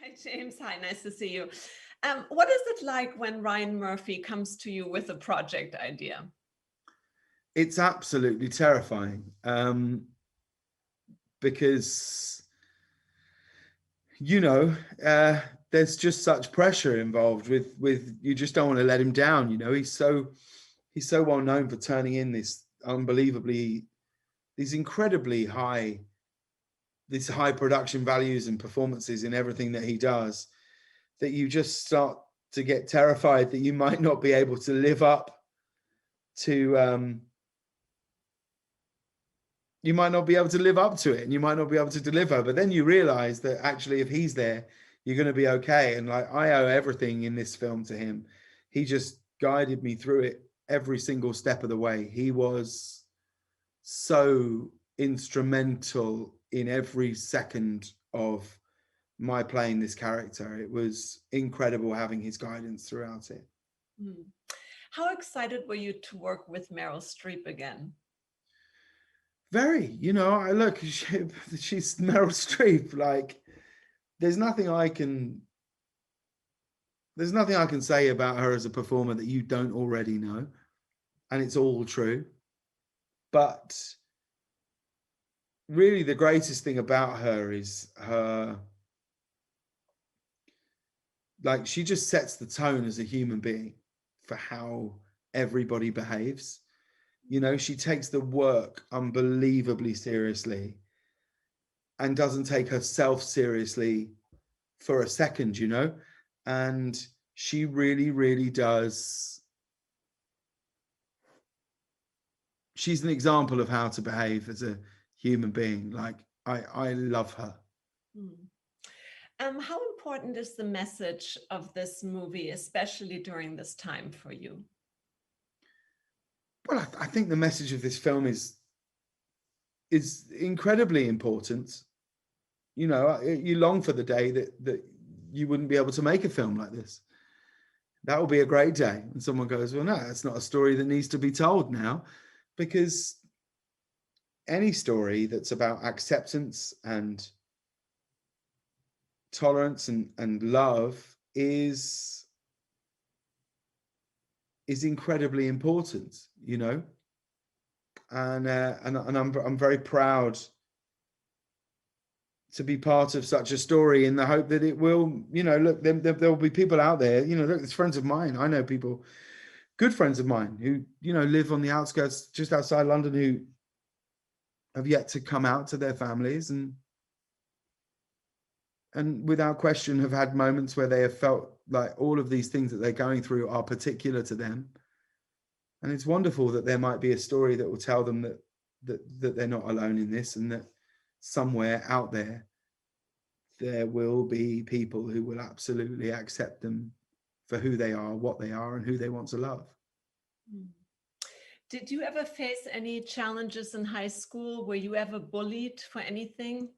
Hi, James. Hi, nice to see you. What is it like when Ryan Murphy comes to you with a project idea? It's absolutely terrifying because, you know, there's just such pressure involved with you just don't want to let him down. You know, he's so well known for turning in these incredibly high, these high production values and performances in everything that he does, that you just start to get terrified that you might not be able to live up to you might not be able to live up to it, and you might not be able to deliver. But then you realize that actually if he's there, you're going to be okay. And like, I owe everything in this film to him. He just guided me through it every single step of the way. He was so instrumental in every second of my playing this character. It was incredible having his guidance throughout it. How excited were you to work with Meryl Streep again? Very, you know, she's Meryl Streep. Like, there's nothing I can say about her as a performer that you don't already know, and it's all true. But really, the greatest thing about her is like, she just sets the tone as a human being for how everybody behaves. You know, she takes the work unbelievably seriously and doesn't take herself seriously for a second, you know? And she really, really does. She's an example of how to behave as a human being. Like, I love her. How important is the message of this movie, especially during this time for you? Well, I think the message of this film is incredibly important. You know, you long for the day that you wouldn't be able to make a film like this. That would be a great day. And someone goes, well, no, that's not a story that needs to be told now, because any story that's about acceptance and tolerance and love is incredibly important, you know. And I'm very proud to be part of such a story, in the hope that it will, you know, look, there will be people out there, you know, look, there's friends of mine. I know people, good friends of mine, who, you know, live on the outskirts just outside London, who have yet to come out to their families, and without question have had moments where they have felt like all of these things that they're going through are particular to them. And it's wonderful that there might be a story that will tell them that they're not alone in this, and that somewhere out there will be people who will absolutely accept them for who they are, what they are, and who they want to love. Did you ever face any challenges in high school? Were you ever bullied for anything?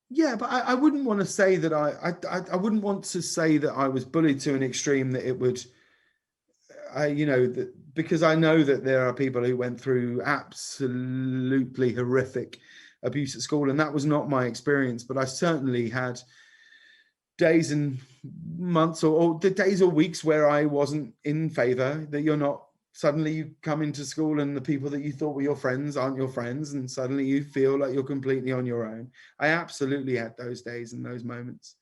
Yeah, but I wouldn't want to say that I wouldn't want to say that I was bullied to an extreme that it would, you know, because I know that there are people who went through absolutely horrific abuse at school, and that was not my experience. But I certainly had days and months or the days or weeks where I wasn't in favor, that you're not, suddenly you come into school and the people that you thought were your friends aren't your friends, and suddenly you feel like you're completely on your own. I absolutely had those days and those moments.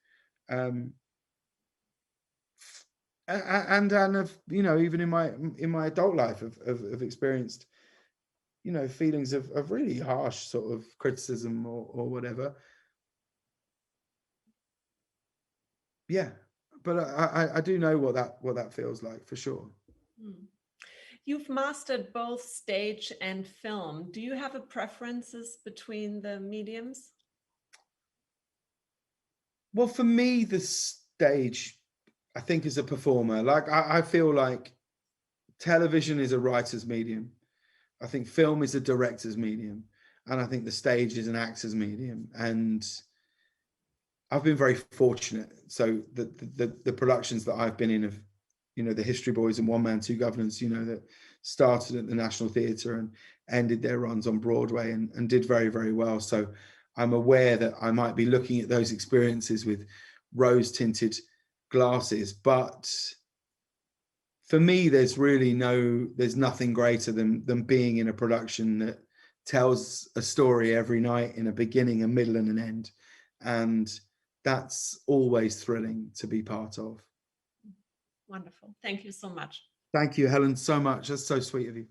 And I've, you know, even in my adult life have experienced, you know, feelings of really harsh sort of criticism or whatever. Yeah, but I do know what that feels like, for sure. You've mastered both stage and film. Do you have a preferences between the mediums? Well, for me, the stage, I think, as a performer, like I feel like television is a writer's medium. I think film is a director's medium, and I think the stage is an actor's medium. And I've been very fortunate. So the productions that I've been in of, you know, the History Boys and One Man, Two Governors, you know, that started at the National Theatre and ended their runs on Broadway and did very, very well. So I'm aware that I might be looking at those experiences with rose-tinted glasses, but for me, there's nothing greater than being in a production that tells a story every night in a beginning, a middle, and an end. And that's always thrilling to be part of. Wonderful. Thank you so much. Thank you, Helen, so much. That's so sweet of you.